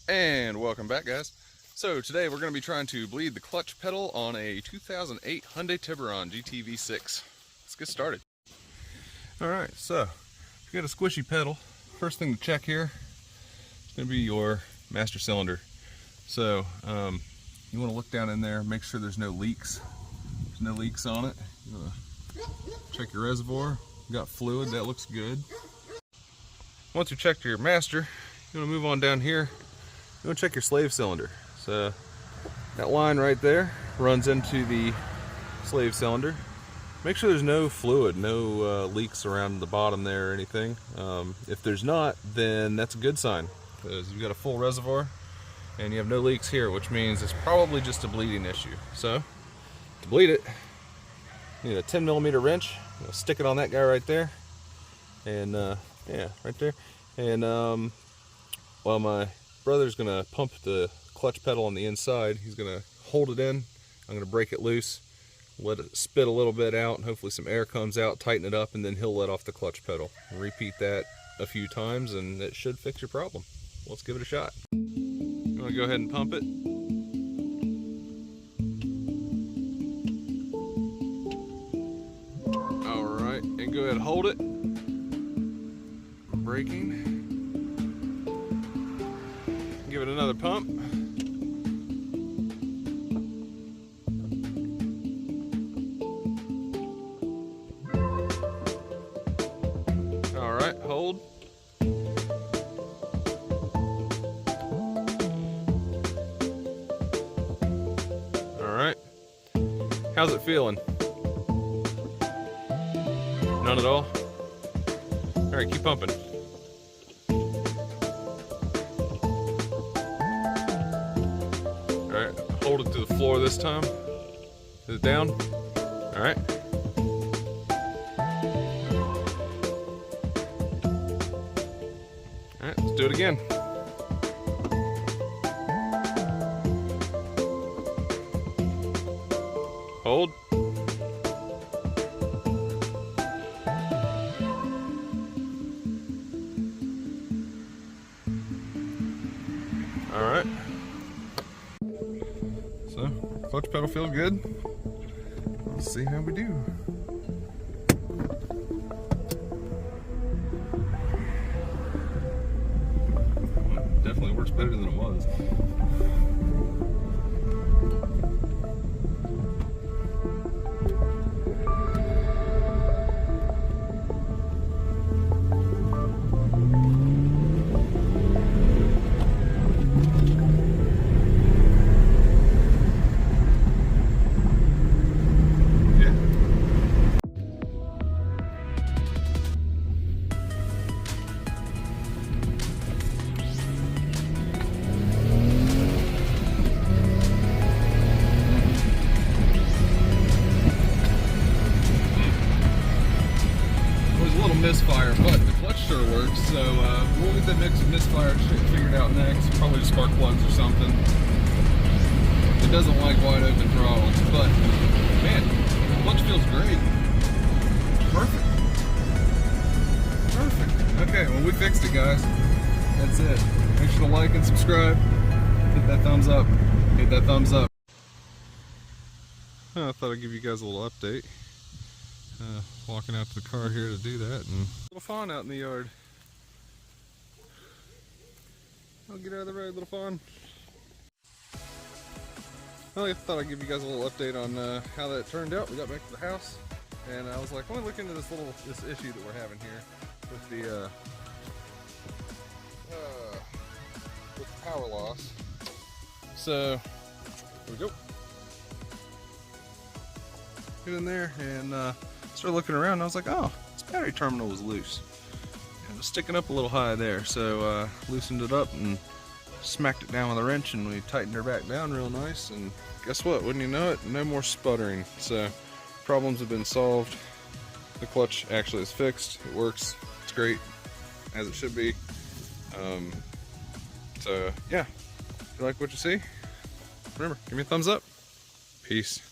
And welcome back, guys. So today we're going to be trying to bleed the clutch pedal on a 2008 Hyundai Tiburon GT-V6. Let's get started. Alright, so if you got a squishy pedal, first thing to check here is going to be your master cylinder. So you want to look down in there, make sure there's no leaks. There's no leaks on it. You want to check your reservoir. You got fluid, that looks good. Once you check your master, you want to move on down here. You want to check your slave cylinder. So that line right there runs into the slave cylinder. Make sure there's no fluid, no leaks around the bottom there or anything. If there's not, then that's a good sign, because you've got a full reservoir and you have no leaks here, which means it's probably just a bleeding issue. So to bleed it, you need a 10mm wrench. Stick it on that guy right there, and yeah, right there. And while my brother's gonna pump the clutch pedal on the inside, he's gonna hold it in. I'm gonna break it loose, let it spit a little bit out, and hopefully some air comes out, tighten it up, and then he'll let off the clutch pedal. Repeat that a few times and it should fix your problem. Let's give it a shot. I'm gonna go ahead and pump it. Alright, and go ahead and hold it. Braking. Give it another pump. All right, hold. All right. How's it feeling? None at all? All right, keep pumping. Alright, hold it to the floor this time. Is it down? Alright. Alright, let's do it again. Hold. Alright. So, clutch pedal feels good. Let's see how we do. Definitely works better than it was. Misfire, but the clutch sure works, so we'll get that mix of misfire figured out next. Probably just spark plugs or something. It doesn't like wide open throttle, but man, the clutch feels great. Perfect. Okay, well, we fixed it, guys. That's it. Make sure to like and subscribe. Hit that thumbs up. Hit that thumbs up. I thought I'd give you guys a little update. Walking out to the car here to do that, and a little fawn out in the yard. I'll get out of the road, little fawn. Well, I thought I'd give you guys a little update on how that turned out. We got back to the house, and I was like, let me look into this issue that we're having here with the power loss. So here we go. Get in there and started looking around, and I was like, oh, this battery terminal was loose. It was sticking up a little high there, so loosened it up and smacked it down with a wrench, and we tightened her back down real nice, and guess what? Wouldn't you know it? No more sputtering. So problems have been solved. The clutch actually is fixed. It works. It's great, as it should be. So yeah, if you like what you see, remember, give me a thumbs up. Peace.